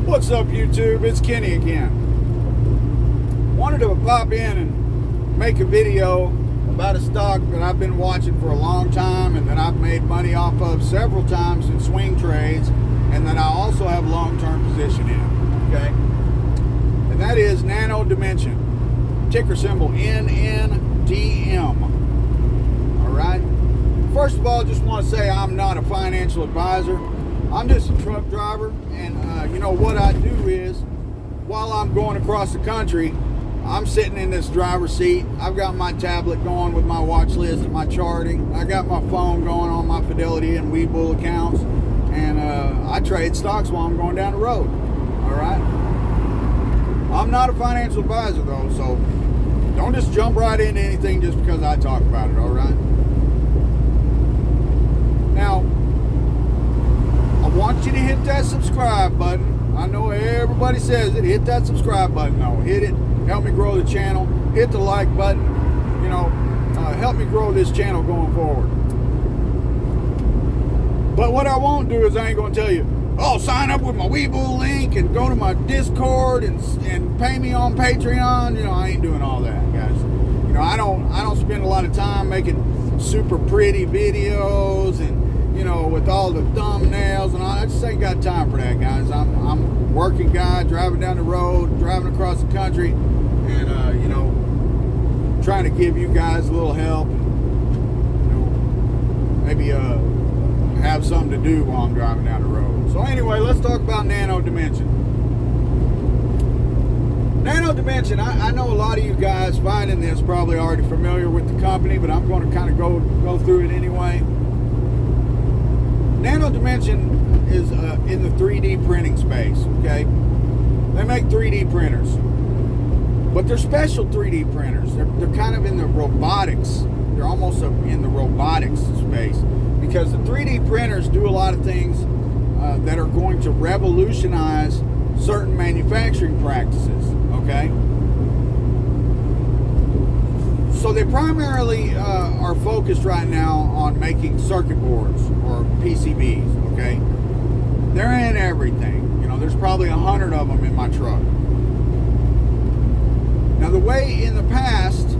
What's up, YouTube? It's Kenny again. Wanted to pop in and make a video about a stock that I've been watching for a long time and that I've made money off of several times in swing trades, and that I also have long-term position in, okay? And that is Nano, ticker symbol NNDM. All right? First of all, just want to say I'm not a financial advisor. I'm just a truck driver, and you know what I do is, while I'm going across the country, I'm sitting in this driver's seat. I've got my tablet going with my watch list and my charting. I got my phone going on my Fidelity and Webull accounts, and I trade stocks while I'm going down the road. All right. I'm not a financial advisor though, so don't just jump right into anything just because I talk about it. All right. Now, I want you to hit that subscribe button. I know everybody says it. Hit that subscribe button. No, hit it. Help me grow the channel. Hit the like button. You know, help me grow this channel going forward. But what I won't do is I ain't going to tell you, oh, sign up with my Webull link and go to my Discord and pay me on Patreon. You know, I ain't doing all that, guys. You know, I don't spend a lot of time making super pretty videos and, you know, with all the thumbnails and all. I just ain't got time for that, guys. I'm a working guy, driving down the road, driving across the country, and you know, trying to give you guys a little help, and, you know, maybe have something to do while I'm driving down the road. So anyway, let's talk about Nano Dimension. Nano Dimension, I know a lot of you guys finding this probably already familiar with the company, but I'm going to kind of go through it anyway. Nano Dimension is in the 3D printing space, okay? They make 3D printers, but they're special 3D printers. They're kind of in the robotics. They're almost in the robotics space, because the 3D printers do a lot of things that are going to revolutionize certain manufacturing practices, okay? So they primarily are focused right now on making circuit boards or PCBs, okay? They're in everything. You know, there's probably 100 of them in my truck. Now, the way in the past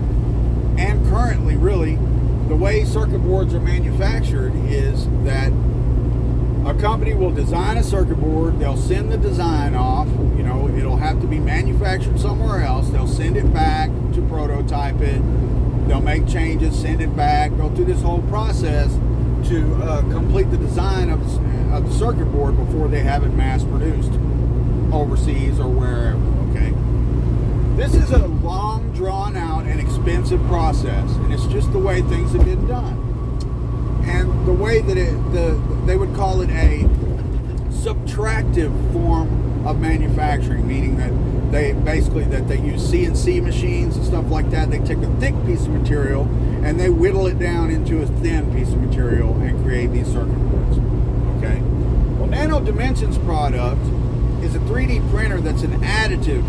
and currently, really, the way circuit boards are manufactured is that a company will design a circuit board, they'll send the design off, you know, it'll have to be manufactured somewhere else, they'll send it back to prototype it, they'll make changes, send it back, go through this whole process to complete the design of the circuit board before they have it mass produced overseas or wherever, okay? This is a long, drawn out and expensive process, and it's just the way things have been done. And the way that they would call it a subtractive form of manufacturing, meaning that they use CNC machines and stuff like that. They take a thick piece of material and they whittle it down into a thin piece of material and create these circuit boards. Okay. Well, Nano Dimension's product is a 3D printer that's an additive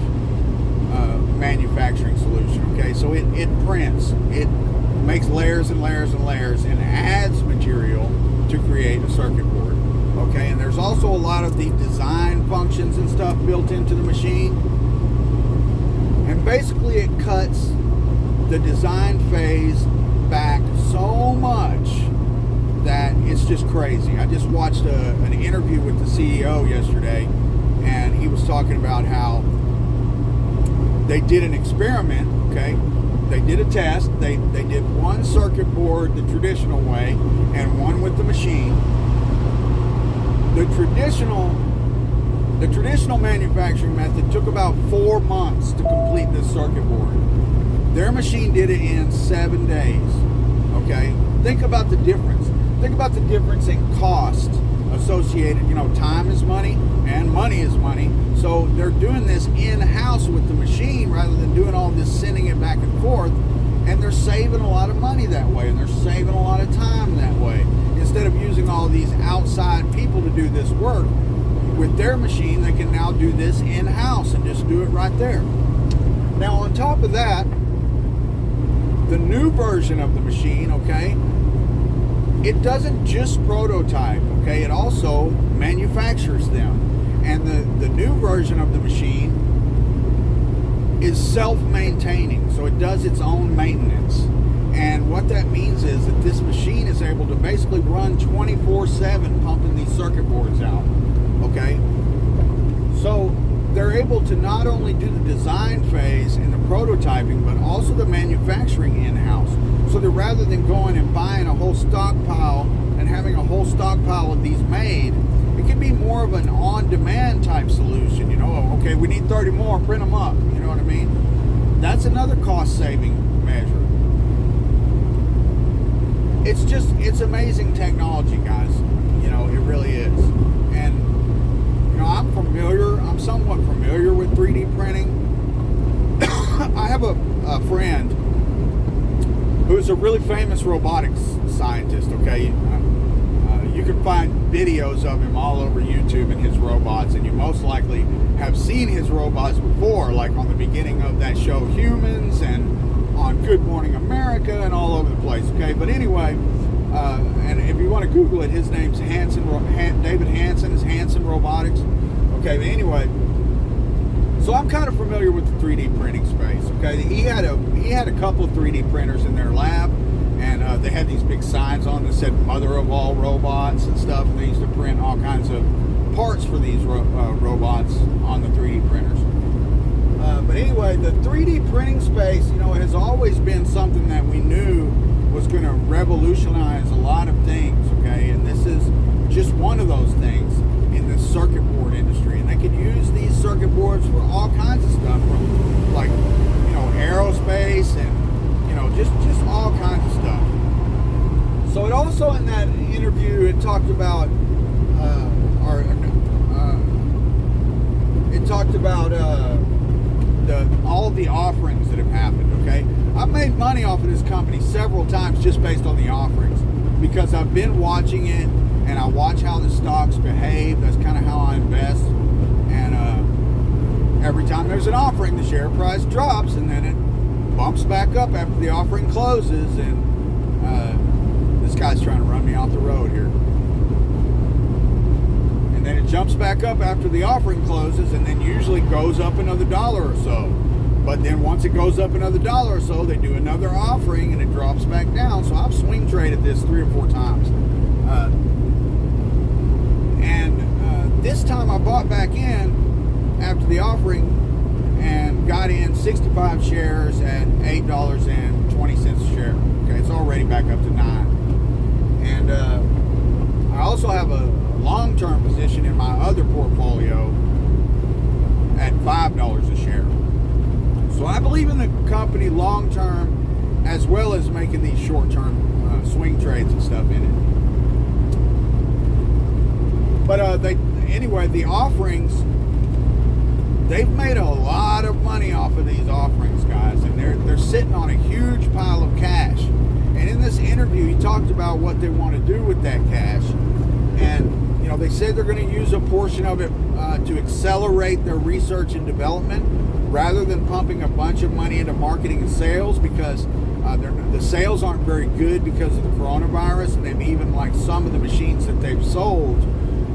manufacturing solution. Okay, so it prints, it makes layers and layers and layers and adds material to create a circuit board. Okay, and there's also a lot of the design functions and stuff built into the machine. And basically it cuts the design phase back so much that it's just crazy. I just watched an interview with the CEO yesterday, and he was talking about how they did an experiment, okay? They did a test. They did one circuit board the traditional way and one with the machine. The traditional manufacturing method took about 4 months to complete this circuit board. Their machine did it in 7 days, okay? Think about the difference. Think about the difference in cost associated. You know, time is money and money is money. So they're doing this in-house with the machine rather than doing all this, sending it back and forth. And they're saving a lot of money that way, and they're saving a lot of time that way. Instead of using all these outside people to do this work, with their machine, they can now do this in-house and just do it right there. Now, on top of that, the new version of the machine, okay, it doesn't just prototype, okay, it also manufactures them. And the new new version of the machine is self-maintaining, so it does its own maintenance. And what that means is that this machine is able to basically run 24/7 pumping these circuit boards out. Okay, so they're able to not only do the design phase and the prototyping, but also the manufacturing in-house. So that rather than going and buying a whole stockpile and having a whole stockpile of these made, it can be more of an on-demand type solution. You know, okay, we need 30 more, print them up. You know what I mean? That's another cost-saving measure. It's amazing technology, guys. You know, it really is. And, you know, I'm somewhat familiar with 3D printing. I have a friend who's a really famous robotics scientist, okay? You can find videos of him all over YouTube and his robots, and you most likely have seen his robots before, like on the beginning of that show Humans and on Good Morning America and all over the place, okay? But anyway, and if you want to Google it, his name's David Hansen, is Hansen Robotics. Okay, but anyway, so I'm kind of familiar with the 3D printing space, okay? He had a couple of 3D printers in their lab, and they had these big signs on that said "Mother of all robots" and stuff, and they used to print all kinds of parts for these robots on the 3D printers. But anyway, the 3D printing space, you know, has always been something that we knew was going to revolutionize a lot of things, okay? And this is just one of those things in the circuit board industry. And they could use these circuit boards for all kinds of stuff, from like, you know, aerospace and, you know, just all kinds of stuff. So it also, in that interview, it talked about all of the offerings that have happened, okay? I've made money off of this company several times just based on the offerings, because I've been watching it and I watch how the stocks behave. That's kind of how I invest. And every time there's an offering, the share price drops, and then it bumps back up after the offering closes. And this guy's trying to run me off the road here. And then it jumps back up after the offering closes, and then usually goes up another $1 or so. But then once it goes up another $1 or so, they do another offering and it drops back down. So I've swing traded this 3 or 4 times. This time I bought back in after the offering and got in 65 shares at $8.20 a share. Okay, it's already back up to 9. And I also have a long-term position in my other portfolio at $5 a share. So I believe in the company long-term, as well as making these short-term swing trades and stuff in it. But anyway, the offerings, they've made a lot of money off of these offerings, guys, and they're sitting on a huge pile of cash. And in this interview, he talked about what they want to do with that cash. And, you know, they said they're going to use a portion of it to accelerate their research and development, rather than pumping a bunch of money into marketing and sales, because the sales aren't very good because of the coronavirus. And they've even, like, some of the machines that they've sold,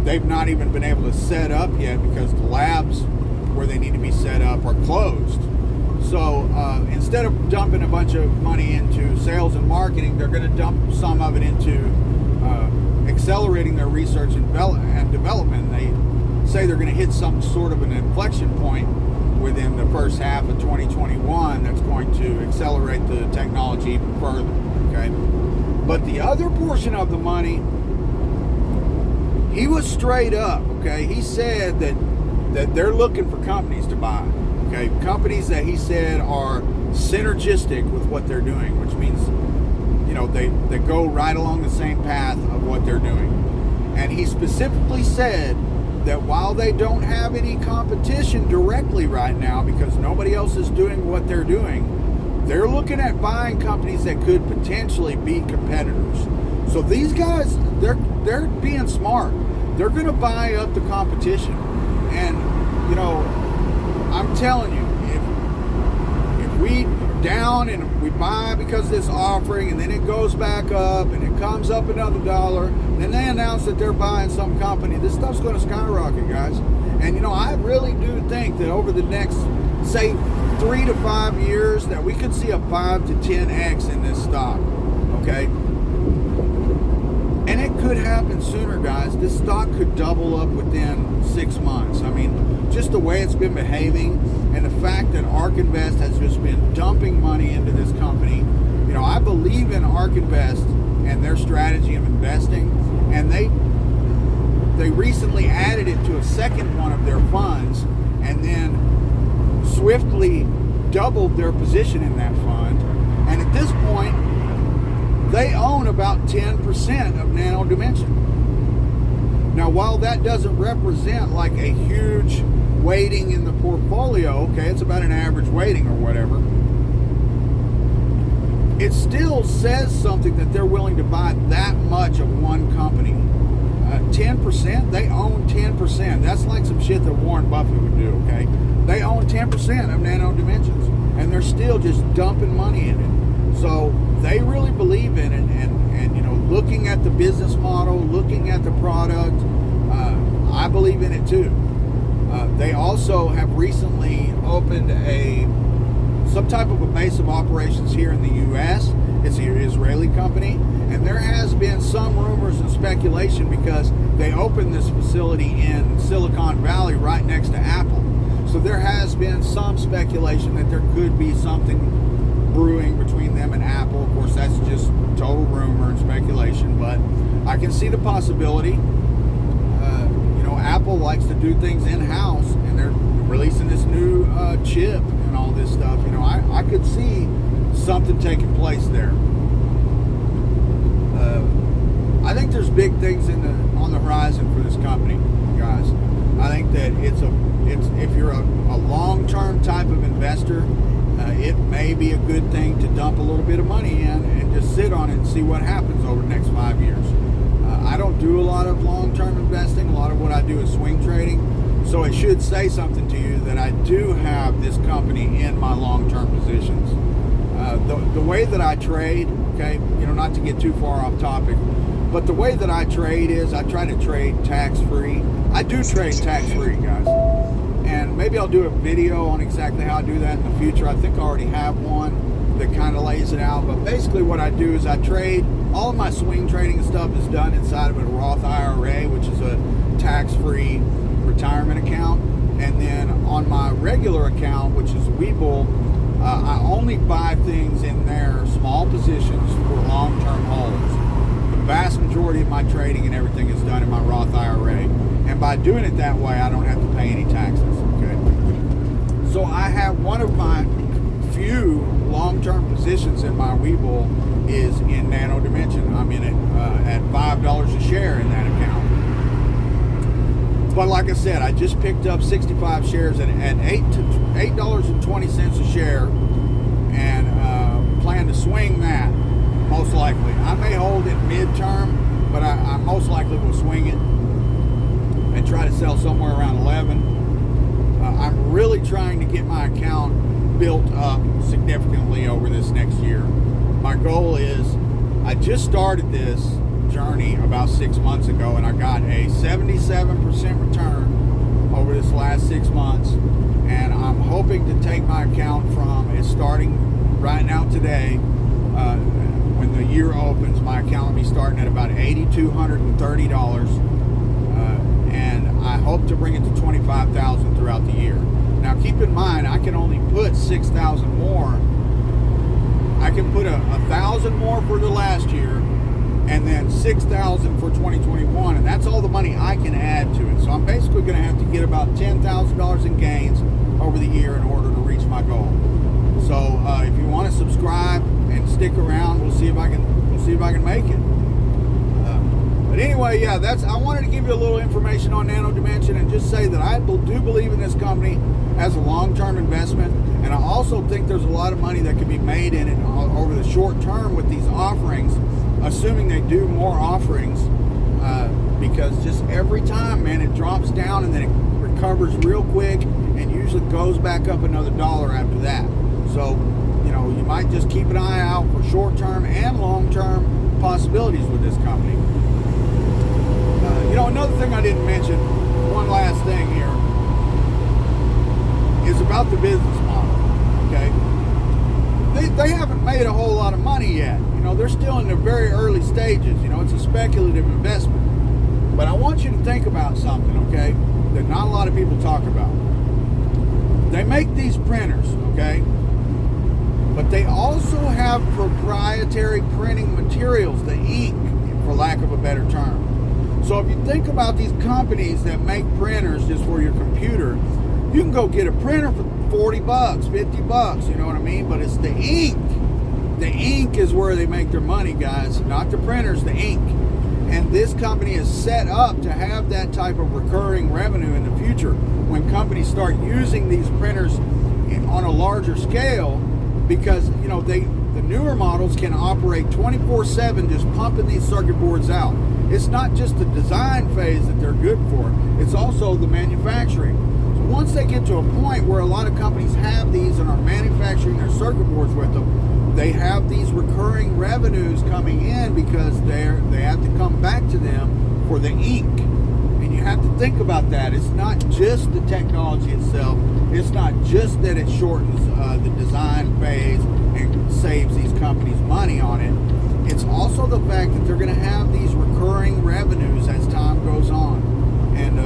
they've not even been able to set up yet because the labs where they need to be set up are closed. So instead of dumping a bunch of money into sales and marketing, they're going to dump some of it into accelerating their research and development. They say they're going to hit some sort of an inflection point within the first half of 2021 that's going to accelerate the technology even further, okay? But the other portion of the money, he was straight up, okay? He said that they're looking for companies to buy, okay? Companies that he said are synergistic with what they're doing, which means, you know, they go right along the same path of what they're doing. And he specifically said that while they don't have any competition directly right now, because nobody else is doing what they're doing, they're looking at buying companies that could potentially be competitors. So these guys, they're being smart. They're going to buy up the competition. And, you know, I'm telling you, if we down and we buy because of this offering, and then it goes back up and it comes up another $1, then they announce that they're buying some company, this stuff's going to skyrocket, guys. And, you know, I've really do think that over the next, say, 3 to 5 years, that we could see a 5 to 10x in this stock. Okay? And it could happen sooner, guys. This stock could double up within 6 months. I mean, just the way it's been behaving and the fact that ARK Invest has just been dumping money into this company. You know, I believe in ARK Invest and their strategy of investing, and they recently added it to a second one of their funds and then swiftly doubled their position in that fund. And at this point, they own about 10% of Nano Dimension. Now, while that doesn't represent like a huge weighting in the portfolio, okay, it's about an average weighting or whatever, it still says something that they're willing to buy that much of one company. 10%, they own 10%. That's like some shit that Warren Buffett would do, okay? They own 10% of Nano Dimensions, and they're still just dumping money in it. So they really believe in it, and you know, looking at the business model, looking at the product, I believe in it too. They also have recently opened some type of a base of operations here in the U.S. It's an Israeli company, and there has been some rumors and speculation because they opened this facility in Silicon Valley right next to Apple. So there has been some speculation that there could be something brewing between them and Apple. Of course, that's just total rumor and speculation, but I can see the possibility. You know, Apple likes to do things in-house, and they're releasing this new chip and all this stuff. You know, I could see something taking place there. I think there's big things on the horizon for this company, guys. I think that it's if you're a long-term type of investor, it may be a good thing to dump a little bit of money in and just sit on it and see what happens over the next 5 years. I don't do a lot of long-term investing. A lot of what I do is swing trading. So it should say something to you that I do have this company in my long-term positions. The way that I trade, okay, you know, not to get too far off topic, but the way that I trade is I try to trade tax-free. I do trade tax-free, guys. And maybe I'll do a video on exactly how I do that in the future. I think I already have one that kind of lays it out. But basically what I do is I trade, all of my swing trading stuff is done inside of a Roth IRA, which is a tax-free retirement account. And then on my regular account, which is Webull, I only buy things in there, small positions for long-term holds. The vast majority of my trading and everything is done in my Roth IRA. And by doing it that way, I don't have to pay any taxes, okay? So I have one of my few long-term positions in my Webull is in Nano Dimension. I'm in it at $5 a share in that account. But like I said, I just picked up 65 shares at $8.20 a share, and plan to swing that most likely. I may hold it midterm, but I most likely will swing it and try to sell somewhere around 11. I'm really trying to get my account built up significantly over this next year. My goal is, I just started this journey about 6 months ago, and I got a 77% return over this last 6 months, and I'm hoping to take my account from, it's starting right now today, when the year opens, my account will be starting at about $8,230, and I hope to bring it to $25,000 throughout the year. Now keep in mind, I can only put 6,000 more. I can put 1,000 more for the last year, and then 6,000 for 2021, and that's all the money I can add to it. So I'm basically going to have to get about $10,000 in gains over the year in order to reach my goal. So if you want to subscribe and stick around, we'll see if I can make it. But anyway, yeah, I wanted to give you a little information on Nano Dimension and just say that I do believe in this company as a long-term investment, and I also think there's a lot of money that can be made in it over the short term with these offerings, assuming they do more offerings, because just every time, man, it drops down and then it recovers real quick and usually goes back up another $1 after that. So, you know, you might just keep an eye out for short-term and long-term possibilities with this company. You know, another thing I didn't mention, one last thing here. about the business model, okay? They haven't made a whole lot of money yet. You know, they're still in the very early stages. You know, it's a speculative investment. But I want you to think about something, okay, that not a lot of people talk about. They make these printers, okay, but they also have proprietary printing materials, the ink, for lack of a better term. So if you think about these companies that make printers just for your computer, you can go get a printer for $40, $50, you know what I mean? But it's the ink. The ink is where they make their money, guys, not the printers, the ink. And this company is set up to have that type of recurring revenue in the future when companies start using these printers on a larger scale, because, you know, the newer models can operate 24/7 just pumping these circuit boards out. It's not just the design phase that they're good for, it's also the manufacturing. So once they get to a point where a lot of companies have these and are manufacturing their circuit boards with them, they have these recurring revenues coming in because they have to come back to them for the ink. And you have to think about that. It's not just the technology itself. It's not just that it shortens the design phase and saves these companies money on it. It's also the fact that they're going to have these recurring revenues as time goes on. And,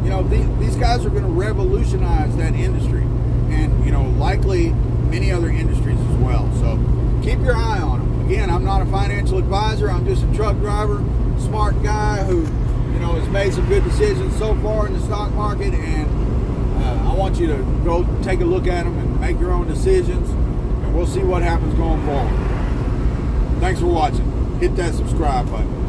you know, these guys are going to revolutionize that industry. And, you know, likely many other industries as well. So keep your eye on them. Again, I'm not a financial advisor. I'm just a truck driver, smart guy who, you know, has made some good decisions so far in the stock market. And I want you to go take a look at them and make your own decisions. And we'll see what happens going forward. Thanks for watching. Hit that subscribe button.